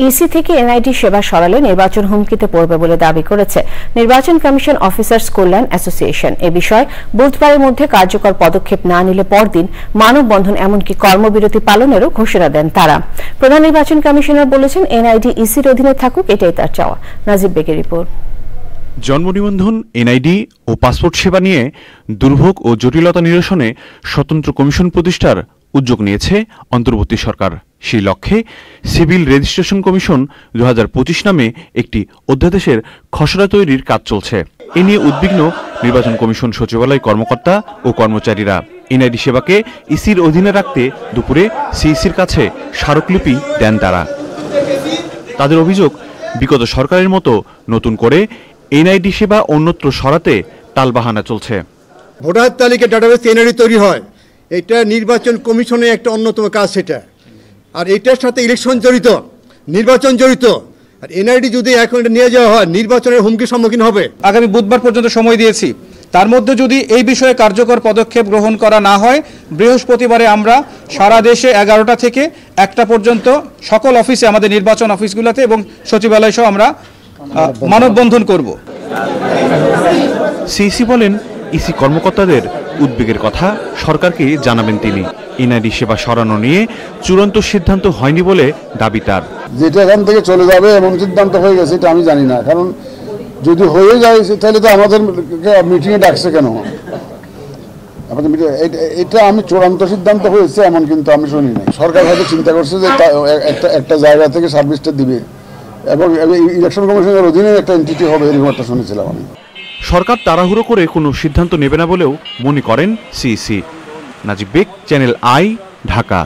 EC থেকে NID সেবা সরালে নির্বাচন হুমকিতে পড়বে বলে দাবি করেছে নির্বাচন কমিশন অফিসার্স কল্যাণ অ্যাসোসিয়েশন। এ বিষয়ে বুধবারের মধ্যে কার্যকর পদক্ষেপ না নিলে পরদিন মানববন্ধন এমনকি কর্মবিরতি পালনেরও ঘোষণা দেন তারা। প্রধান নির্বাচন কমিশনার বলেছেন, এনআইডি ইসির অধীনে থাকুক, এটাই তার চাওয়া। নাজিব বেগের রিপোর্ট। জন্ম নিবন্ধন, এনআইডি ও পাসপোর্ট সেবা নিয়ে দুর্ভোগ ও জটিলতা নিরসনে স্বতন্ত্র কমিশন প্রতিষ্ঠার উদ্যোগ নিয়েছে অন্তর্বর্তী সরকার। সেই লক্ষ্যে সিভিল রেজিস্ট্রেশন কমিশন 2025 নামে একটি অধ্যাদেশের খসড়া তৈরির কাজ চলছে। এ নিয়ে উদ্বিগ্ন নির্বাচন কমিশন সচিবালয় কর্মকর্তা ও কর্মচারীরা। এনআইডি সেবাকে ইসির অধীনে রাখতে দুপুরে সিইসির কাছে স্মারকলিপি দেন তারা। তাদের অভিযোগ, বিগত সরকারের মতো নতুন করে এনআইডি সেবা অন্যত্র সরাতে টালবাহানা চলছে। ভোটার তালিকা ডাটাবেস এনআইডি তৈরি হয়, এটা নির্বাচন কমিশনের একটা অন্যতম কাজ সেটা। আর এটার সাথে ইলেকশন জড়িত, নির্বাচন জড়িত। আর এনআইডি যদি এখন নিয়ে যাওয়া হয়, নির্বাচনের হুমকির সম্মুখীন হবে। আগামী বুধবার পর্যন্ত সময় দিয়েছি। তার মধ্যে যদি এই বিষয়ে কার্যকর পদক্ষেপ গ্রহণ করা না হয়, বৃহস্পতিবারে আমরা সারা দেশে 11টা থেকে 1টা পর্যন্ত সকল অফিসে, আমাদের নির্বাচন অফিসগুলোতে এবং সচিবালয় সহ আমরা মানববন্ধন করব। সিইসি বলেন, ইসি কর্মকর্তাদের উদ্বেগের কথা সরকারকে জানাবেন তিনি। এনআইডি সেবা সরানো নিয়ে চূড়ান্ত সিদ্ধান্ত হয়নি বলে দাবি তার। যেটা এখান থেকে চলে যাবে এমন সিদ্ধান্ত হয়ে গেছে এটা আমি জানি না, কারণ যদি হয়ে যায় তাহলে তো আমাদের মিটিংয়ে ডাকছে কেন? আমাদের এটা আমি চূড়ান্ত সিদ্ধান্ত হয়েছে এমন কিন্তু আমি শুনি না। সরকার হয়তো চিন্তা করছে যে একটা জায়গা থেকে সার্ভিসটা দিবে এবং ইলেকশন কমিশনের অধীনে একটা এন্টিটি হবে, এরকম একটা শুনেছিলাম আমি। সরকার তাড়াহুড়ো করে কোনো সিদ্ধান্ত নেবে না বলেও মনে করেন CEC. Najib beg, channel I, Dhaka.